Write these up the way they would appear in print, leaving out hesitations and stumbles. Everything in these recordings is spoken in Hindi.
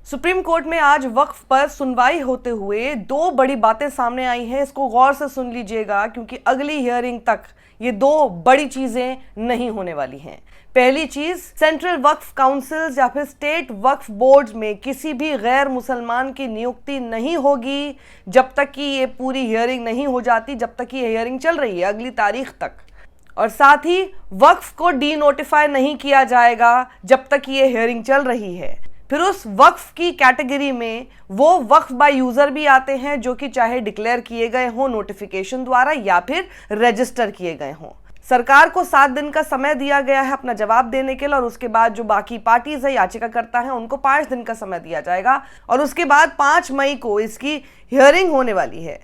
सुप्रीम कोर्ट में आज वक्फ पर सुनवाई होते हुए दो बड़ी बातें सामने आई हैं। इसको गौर से सुन लीजिएगा क्योंकि अगली हियरिंग तक ये दो बड़ी चीजें नहीं होने वाली हैं। पहली चीज, सेंट्रल वक्फ काउंसिल्स या फिर स्टेट वक्फ बोर्ड्स में किसी भी गैर मुसलमान की नियुक्ति नहीं होगी जब तक कि ये पूरी हियरिंग नहीं हो जाती, जब तक कि ये हियरिंग चल रही है अगली तारीख तक। और साथ ही वक्फ को डी नोटिफाई नहीं किया जाएगा जब तक ये हियरिंग चल रही है। फिर उस वक्फ की कैटेगरी में वो वक्फ बाय यूजर भी आते हैं जो कि चाहे डिक्लेयर किए गए हों नोटिफिकेशन द्वारा या फिर रजिस्टर किए गए हों। सरकार को 7 दिन का समय दिया गया है अपना जवाब देने के लिए, और उसके बाद जो बाकी पार्टीज है, याचिकाकर्ता हैं, उनको 5 दिन का समय दिया जाएगा और उसके बाद 5 मई को इसकी हियरिंग होने वाली है।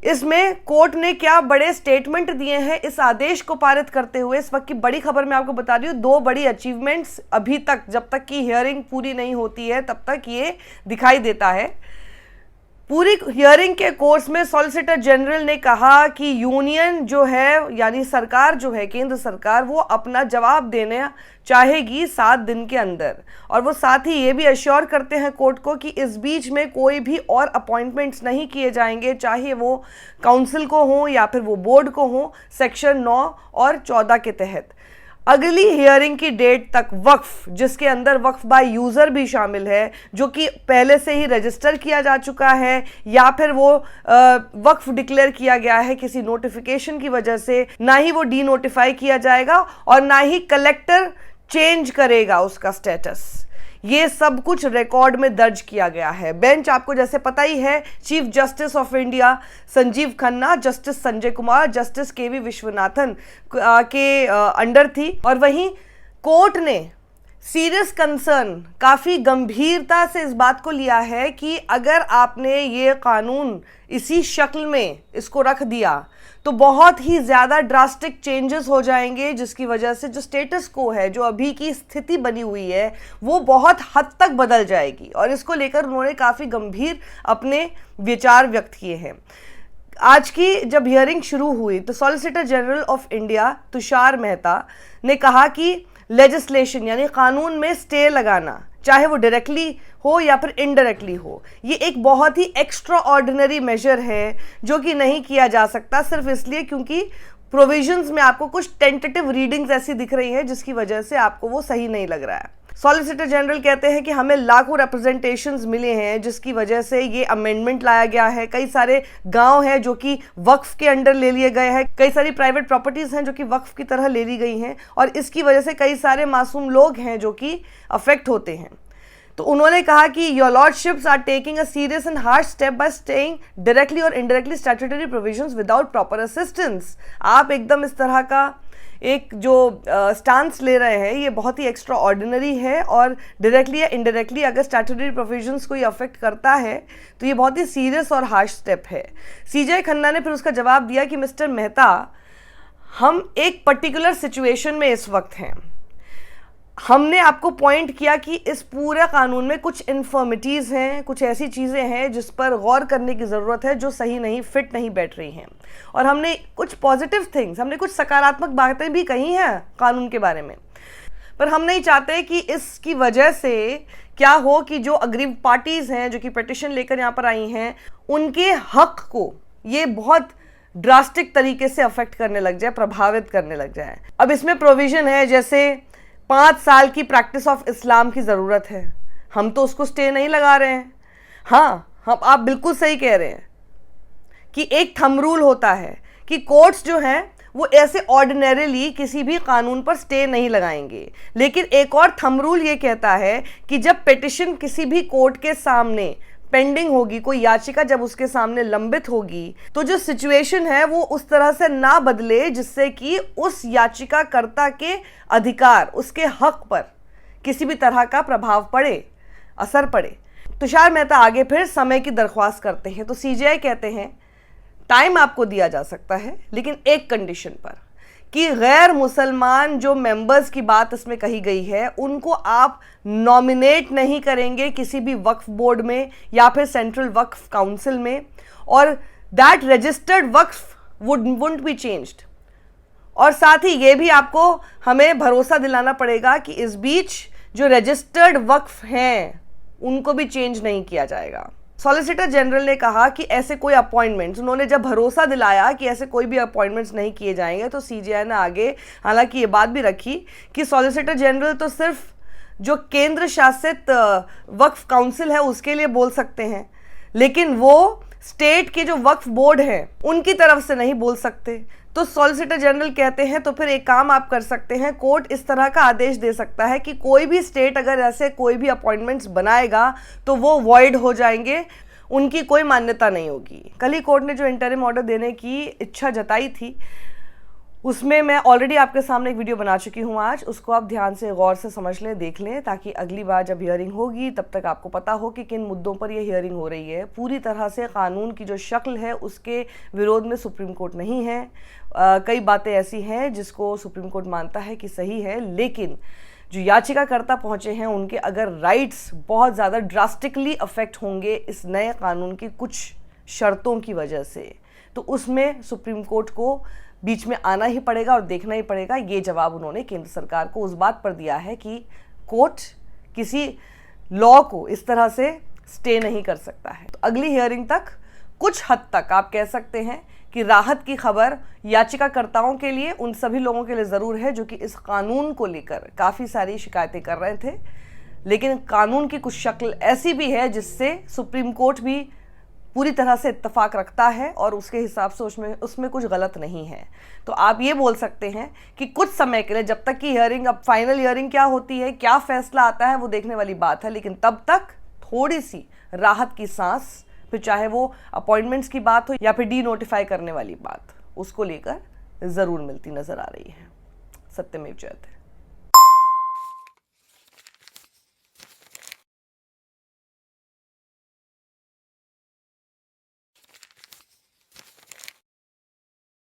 इसमें कोर्ट ने क्या बड़े स्टेटमेंट दिए हैं इस आदेश को पारित करते हुए। इस वक्त की बड़ी खबर मैं आपको बता रही हूँ, 2 बड़ी अचीवमेंट्स अभी तक, जब तक की हियरिंग पूरी नहीं होती है तब तक ये दिखाई देता है। पूरी हियरिंग के कोर्स में सॉलिसिटर जनरल ने कहा कि यूनियन जो है, यानी सरकार जो है, केंद्र सरकार, वो अपना जवाब देना चाहेगी 7 दिन के अंदर। और वो साथ ही ये भी अश्योर करते हैं कोर्ट को कि इस बीच में कोई भी और अपॉइंटमेंट्स नहीं किए जाएंगे, चाहे वो काउंसिल को हो या फिर वो बोर्ड को हो, सेक्शन 9 और 14 के तहत। अगली हियरिंग की डेट तक वक्फ, जिसके अंदर वक्फ बाय यूजर भी शामिल है, जो कि पहले से ही रजिस्टर किया जा चुका है या फिर वो वक्फ डिक्लेयर किया गया है किसी नोटिफिकेशन की वजह से, ना ही वो डी नोटिफाई किया जाएगा और ना ही कलेक्टर चेंज करेगा उसका स्टेटस। ये सब कुछ रिकॉर्ड में दर्ज किया गया है। बेंच आपको जैसे पता ही है, chief justice of India Sanjiv Khanna, justice Sanjay Kumar, justice KV Viswanathan के अंडर थी। और वहीं कोर्ट ने सीरियस कंसर्न, काफ़ी गंभीरता से इस बात को लिया है कि अगर आपने ये कानून इसी शक्ल में इसको रख दिया तो बहुत ही ज़्यादा ड्रास्टिक चेंजेस हो जाएंगे, जिसकी वजह से जो स्टेटस को है, जो अभी की स्थिति बनी हुई है, वो बहुत हद तक बदल जाएगी। और इसको लेकर उन्होंने काफ़ी गंभीर अपने विचार व्यक्त किए हैं। आज की जब हियरिंग शुरू हुई तो solicitor general of India Tushar Mehta ने कहा कि लेजिस्लेशन यानी कानून में स्टे लगाना, चाहे वो डायरेक्टली हो या फिर इनडायरेक्टली हो, ये एक बहुत ही एक्स्ट्रा ऑर्डिनरी मेजर है जो कि नहीं किया जा सकता, सिर्फ इसलिए क्योंकि प्रोविजंस में आपको कुछ टेंटेटिव रीडिंग्स ऐसी दिख रही हैं जिसकी वजह से आपको वो सही नहीं लग रहा है। सॉलिसिटर जनरल कहते हैं कि हमें लाखों रिप्रेजेंटेशंस मिले हैं जिसकी वजह से ये अमेंडमेंट लाया गया है। कई सारे गांव हैं जो कि वक्फ के अंडर ले लिए गए हैं, कई सारी प्राइवेट प्रॉपर्टीज़ हैं जो कि वक्फ की तरह ले ली गई हैं, और इसकी वजह से कई सारे मासूम लोग हैं जो कि अफेक्ट होते हैं। तो उन्होंने कहा कि your lordships are taking a serious and harsh step by staying directly और indirectly statutory provisions without proper assistance. आप एकदम इस तरह का एक जो स्टांस ले रहे हैं, ये बहुत ही एक्स्ट्रा ऑर्डिनरी है, और डायरेक्टली या इनडायरेक्टली अगर स्टैट्यूटरी प्रोविजंस को ये अफेक्ट करता है तो ये बहुत ही सीरियस और हार्श स्टेप है। सीजे खन्ना ने फिर उसका जवाब दिया कि मिस्टर मेहता, हम एक पर्टिकुलर सिचुएशन में इस वक्त हैं। हमने आपको पॉइंट किया कि इस पूरे कानून में कुछ इन्फर्मिटीज़ हैं, कुछ ऐसी चीज़ें हैं जिस पर गौर करने की ज़रूरत है, जो सही नहीं, फिट नहीं बैठ रही हैं। और हमने कुछ पॉजिटिव थिंग्स, हमने कुछ सकारात्मक बातें भी कही हैं कानून के बारे में, पर हम नहीं चाहते कि इसकी वजह से क्या हो कि जो अग्रीव पार्टीज़ हैं जो कि पिटिशन लेकर यहाँ पर आई हैं, उनके हक को ये बहुत ड्रास्टिक तरीके से अफेक्ट करने लग जाए, प्रभावित करने लग जाए। अब इसमें प्रोविज़न है जैसे 5 साल की प्रैक्टिस ऑफ इस्लाम की ज़रूरत है, हम तो उसको स्टे नहीं लगा रहे हैं। हाँ, आप बिल्कुल सही कह रहे हैं कि एक थंब रूल होता है कि कोर्ट्स जो हैं वो ऐसे ऑर्डिनरीली किसी भी कानून पर स्टे नहीं लगाएंगे, लेकिन एक और थंब रूल ये कहता है कि जब पिटिशन किसी भी कोर्ट के सामने पेंडिंग होगी, कोई याचिका जब उसके सामने लंबित होगी, तो जो सिचुएशन है वो उस तरह से ना बदले जिससे कि उस याचिकाकर्ता के अधिकार, उसके हक पर किसी भी तरह का प्रभाव पड़े, असर पड़े। तुषार मेहता आगे फिर समय की दरख्वास्त करते हैं। तो सीजेआई कहते हैं टाइम आपको दिया जा सकता है, लेकिन एक कंडीशन पर कि गैर मुसलमान जो मेंबर्स की बात इसमें कही गई है उनको आप नॉमिनेट नहीं करेंगे किसी भी वक्फ बोर्ड में या फिर सेंट्रल वक्फ काउंसिल में, और that registered Waqf wouldn't be changed. और साथ ही ये भी आपको हमें भरोसा दिलाना पड़ेगा कि इस बीच जो रजिस्टर्ड वक्फ हैं उनको भी चेंज नहीं किया जाएगा। सॉलिसिटर जनरल ने कहा कि ऐसे कोई अपॉइंटमेंट्स, उन्होंने जब भरोसा दिलाया कि ऐसे कोई भी अपॉइंटमेंट्स नहीं किए जाएंगे, तो सीजेआई ने आगे हालांकि ये बात भी रखी कि सॉलिसिटर जनरल तो सिर्फ जो केंद्र शासित वक्फ काउंसिल है उसके लिए बोल सकते हैं, लेकिन वो स्टेट के जो वक्फ बोर्ड है उनकी तरफ से नहीं बोल सकते। तो सॉलिसिटर जनरल कहते हैं तो फिर एक काम आप कर सकते हैं, कोर्ट इस तरह का आदेश दे सकता है कि कोई भी स्टेट अगर ऐसे कोई भी अपॉइंटमेंट्स बनाएगा तो वो वॉइड हो जाएंगे, उनकी कोई मान्यता नहीं होगी। कल ही कोर्ट ने जो इंटरिम ऑर्डर देने की इच्छा जताई थी उसमें मैं ऑलरेडी आपके सामने एक वीडियो बना चुकी हूँ आज, उसको आप ध्यान से गौर से समझ लें, देख लें, ताकि अगली बार जब हियरिंग होगी तब तक आपको पता हो कि किन मुद्दों पर यह हियरिंग हो रही है। पूरी तरह से कानून की जो शक्ल है उसके विरोध में सुप्रीम कोर्ट नहीं है। कई बातें ऐसी हैं जिसको सुप्रीम कोर्ट मानता है कि सही है, लेकिन जो याचिकाकर्ता पहुंचे हैं उनके अगर राइट्स बहुत ज़्यादा ड्रास्टिकली अफेक्ट होंगे इस नए कानून की कुछ शर्तों की वजह से, तो उसमें सुप्रीम कोर्ट को बीच में आना ही पड़ेगा और देखना ही पड़ेगा। ये जवाब उन्होंने केंद्र सरकार को उस बात पर दिया है कि कोर्ट किसी लॉ को इस तरह से स्टे नहीं कर सकता है। तो अगली हियरिंग तक कुछ हद तक आप कह सकते हैं कि राहत की खबर याचिकाकर्ताओं के लिए, उन सभी लोगों के लिए ज़रूर है जो कि इस कानून को लेकर काफ़ी सारी शिकायतें कर रहे थे, लेकिन कानून की कुछ शक्ल ऐसी भी है जिससे सुप्रीम कोर्ट भी पूरी तरह से इत्तेफाक रखता है और उसके हिसाब से उसमें कुछ गलत नहीं है। तो आप ये बोल सकते हैं कि कुछ समय के लिए, जब तक की हियरिंग, अब फाइनल हियरिंग क्या होती है, क्या फैसला आता है, वो देखने वाली बात है, लेकिन तब तक थोड़ी सी राहत की सांस, फिर चाहे वो अपॉइंटमेंट्स की बात हो या फिर डी नोटिफाई करने वाली बात, उसको लेकर ज़रूर मिलती नज़र आ रही है। सत्यमेव जयते।